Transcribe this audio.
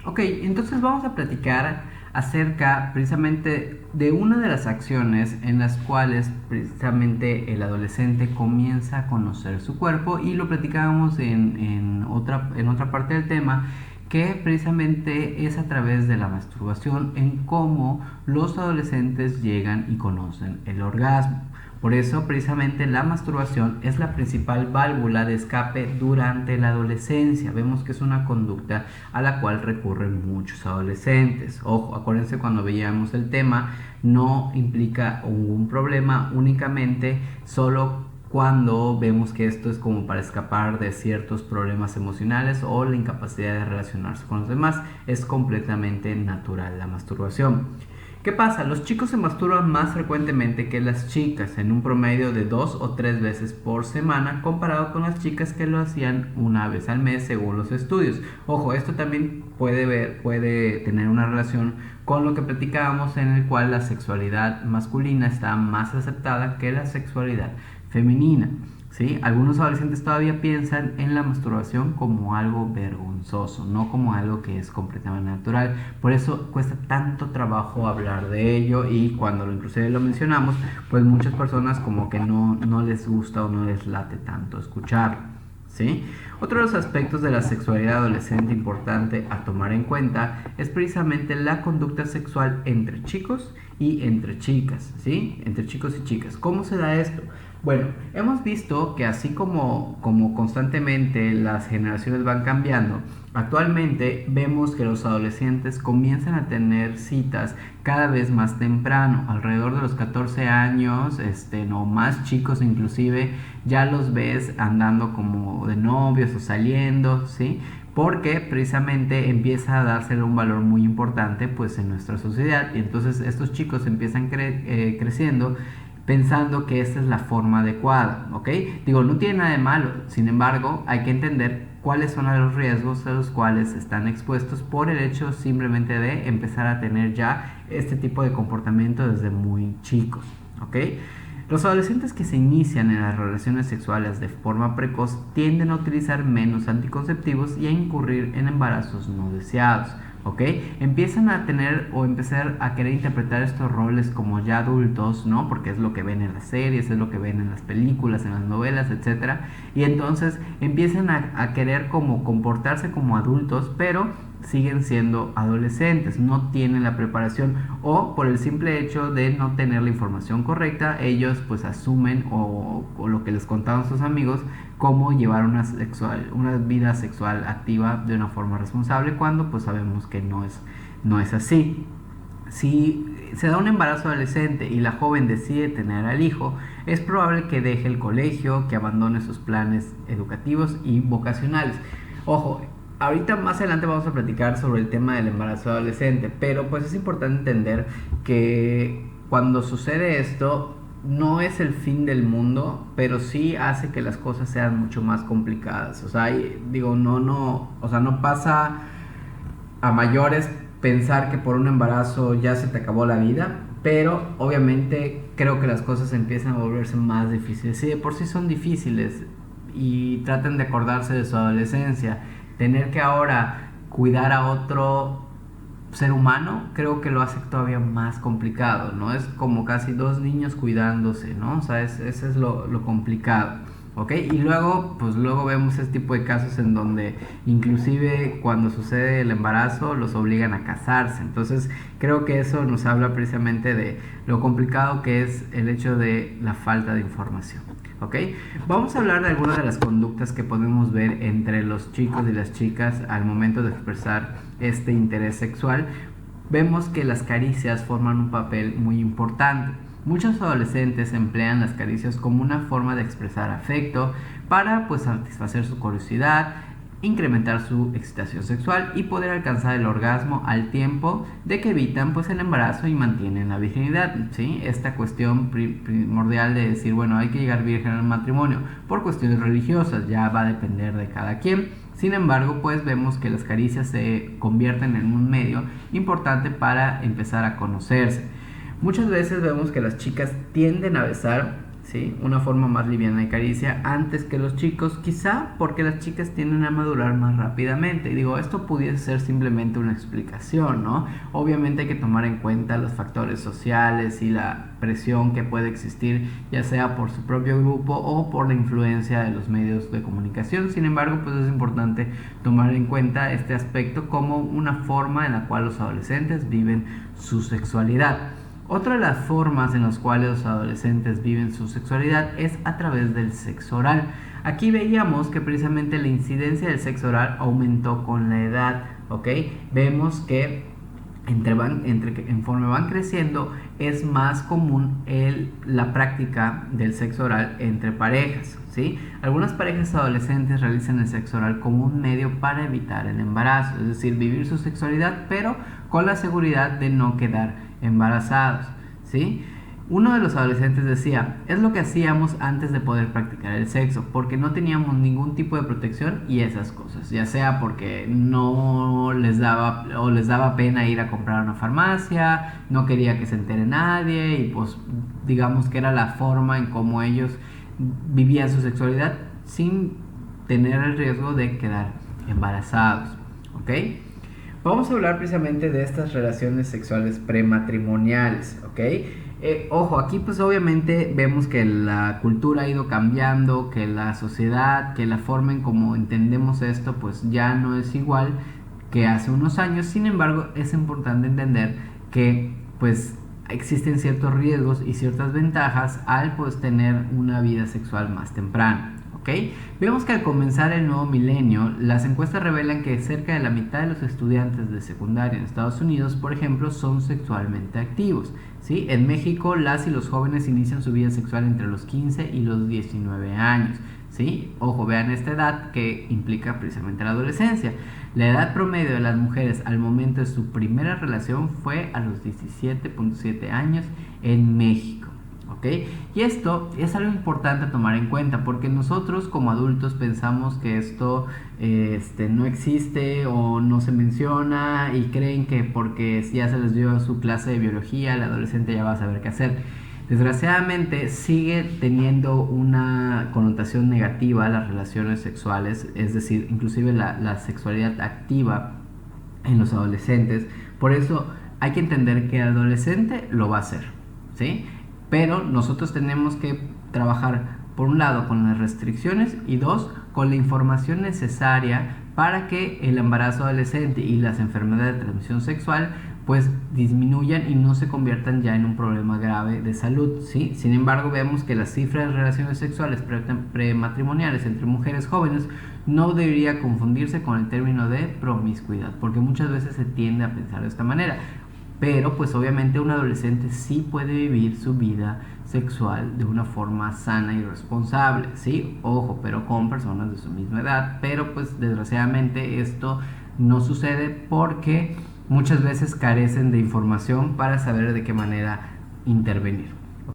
Ok, entonces vamos a platicar acerca precisamente de una de las acciones en las cuales precisamente el adolescente comienza a conocer su cuerpo, y lo platicábamos en otra parte del tema, que precisamente es a través de la masturbación en cómo los adolescentes llegan y conocen el orgasmo. Por eso, precisamente, la masturbación es la principal válvula de escape durante la adolescencia. Vemos que es una conducta a la cual recurren muchos adolescentes. Ojo, acuérdense, cuando veíamos el tema, no implica un problema únicamente solo cuando vemos que esto es como para escapar de ciertos problemas emocionales o la incapacidad de relacionarse con los demás. Es completamente natural la masturbación. ¿Qué pasa? Los chicos se masturban más frecuentemente que las chicas, en un promedio de 2 o 3 veces por semana, comparado con las chicas que lo hacían una vez al mes según los estudios. Ojo, esto también puede tener una relación con lo que platicábamos, en el cual la sexualidad masculina está más aceptada que la sexualidad femenina. ¿Sí? Algunos adolescentes todavía piensan en la masturbación como algo vergonzoso, no como algo que es completamente natural. Por eso cuesta tanto trabajo hablar de ello, y cuando inclusive lo mencionamos, pues muchas personas como que no les gusta o no les late tanto escucharlo. ¿Sí? Otro de los aspectos de la sexualidad adolescente importante a tomar en cuenta es precisamente la conducta sexual entre chicos y entre chicas, ¿sí? Entre chicos y chicas. ¿Cómo se da esto? Bueno, hemos visto que así como constantemente las generaciones van cambiando, actualmente vemos que los adolescentes comienzan a tener citas cada vez más temprano, alrededor de los 14 años, no más chicos inclusive, ya los ves andando como de novios o saliendo, ¿sí? Porque precisamente empieza a dársele un valor muy importante pues en nuestra sociedad, y entonces estos chicos empiezan creciendo pensando que esta es la forma adecuada, ¿ok? Digo, no tiene nada de malo, sin embargo, hay que entender cuáles son los riesgos a los cuales están expuestos por el hecho simplemente de empezar a tener ya este tipo de comportamiento desde muy chicos, ¿ok? Los adolescentes que se inician en las relaciones sexuales de forma precoz tienden a utilizar menos anticonceptivos y a incurrir en embarazos no deseados. ¿Ok? Empiezan a tener o empezar a querer interpretar estos roles como ya adultos, ¿no? Porque es lo que ven en las series, es lo que ven en las películas, en las novelas, etcétera. Y entonces empiezan a querer como comportarse como adultos, pero siguen siendo adolescentes, no tienen la preparación, o por el simple hecho de no tener la información correcta, ellos pues asumen o lo que les contaban sus amigos, cómo llevar una vida sexual activa de una forma responsable, cuando pues sabemos que no es así. Si se da un embarazo adolescente y la joven decide tener al hijo, es probable que deje el colegio, que abandone sus planes educativos y vocacionales. Ojo, ahorita más adelante vamos a platicar sobre el tema del embarazo adolescente, pero pues es importante entender que cuando sucede esto no es el fin del mundo, pero sí hace que las cosas sean mucho más complicadas. O sea, digo, o sea, no pasa a mayores pensar que por un embarazo ya se te acabó la vida, pero obviamente creo que las cosas empiezan a volverse más difíciles. Si de por sí son difíciles y traten de acordarse de su adolescencia, tener que ahora cuidar a otro ser humano, creo que lo hace todavía más complicado, ¿no? Es como casi dos niños cuidándose, ¿no? O sea, ese es lo complicado, ¿ok? Y luego, pues luego vemos este tipo de casos en donde inclusive cuando sucede el embarazo los obligan a casarse. Entonces, creo que eso nos habla precisamente de lo complicado que es el hecho de la falta de información. ¿Ok? Vamos a hablar de algunas de las conductas que podemos ver entre los chicos y las chicas al momento de expresar este interés sexual. Vemos que las caricias forman un papel muy importante. Muchos adolescentes emplean las caricias como una forma de expresar afecto para pues satisfacer su curiosidad, incrementar su excitación sexual y poder alcanzar el orgasmo, al tiempo de que evitan pues el embarazo y mantienen la virginidad, ¿sí? Esta cuestión primordial de decir, bueno, hay que llegar virgen al matrimonio por cuestiones religiosas, ya va a depender de cada quien. Sin embargo, pues vemos que las caricias se convierten en un medio importante para empezar a conocerse. Muchas veces vemos que las chicas tienden a besar ¿sí? Una forma más liviana de caricia antes que los chicos, quizá porque las chicas tienden a madurar más rápidamente. Y digo, esto pudiese ser simplemente una explicación, ¿no? Obviamente hay que tomar en cuenta los factores sociales y la presión que puede existir, ya sea por su propio grupo o por la influencia de los medios de comunicación. Sin embargo, pues es importante tomar en cuenta este aspecto como una forma en la cual los adolescentes viven su sexualidad. Otra de las formas en las cuales los adolescentes viven su sexualidad es a través del sexo oral. Aquí veíamos que precisamente la incidencia del sexo oral aumentó con la edad, ¿ok? Vemos que conforme van creciendo es más común la práctica del sexo oral entre parejas, ¿sí? Algunas parejas adolescentes realizan el sexo oral como un medio para evitar el embarazo, es decir, vivir su sexualidad pero con la seguridad de no quedar embarazados, ¿sí? Uno de los adolescentes decía, es lo que hacíamos antes de poder practicar el sexo, porque no teníamos ningún tipo de protección y esas cosas, ya sea porque no les daba pena ir a comprar a una farmacia, no quería que se entere nadie y pues digamos que era la forma en cómo ellos vivían su sexualidad sin tener el riesgo de quedar embarazados, ¿ok? Vamos a hablar precisamente de estas relaciones sexuales prematrimoniales, ¿ok? Ojo, aquí pues obviamente vemos que la cultura ha ido cambiando, que la sociedad, que la forma en cómo entendemos esto pues ya no es igual que hace unos años. Sin embargo, es importante entender que pues existen ciertos riesgos y ciertas ventajas al pues tener una vida sexual más temprana. ¿Okay? Vemos que al comenzar el nuevo milenio, las encuestas revelan que cerca de la mitad de los estudiantes de secundaria en Estados Unidos, por ejemplo, son sexualmente activos, ¿sí? En México, las y los jóvenes inician su vida sexual entre los 15 y los 19 años, ¿sí? Ojo, vean esta edad que implica precisamente la adolescencia. La edad promedio de las mujeres al momento de su primera relación fue a los 17.7 años en México. ¿Okay? Y esto es algo importante a tomar en cuenta porque nosotros como adultos pensamos que esto no existe o no se menciona y creen que porque ya se les dio su clase de biología el adolescente ya va a saber qué hacer. Desgraciadamente sigue teniendo una connotación negativa las relaciones sexuales, es decir, inclusive la sexualidad activa en los adolescentes. Por eso hay que entender que el adolescente lo va a hacer, ¿sí? Pero nosotros tenemos que trabajar, por un lado, con las restricciones y dos, con la información necesaria para que el embarazo adolescente y las enfermedades de transmisión sexual pues disminuyan y no se conviertan ya en un problema grave de salud, ¿sí? Sin embargo, vemos que las cifras de relaciones sexuales prematrimoniales entre mujeres jóvenes no debería confundirse con el término de promiscuidad, porque muchas veces se tiende a pensar de esta manera. Pero pues obviamente un adolescente sí puede vivir su vida sexual de una forma sana y responsable, ¿sí? Ojo, pero con personas de su misma edad. Pero pues desgraciadamente esto no sucede porque muchas veces carecen de información para saber de qué manera intervenir.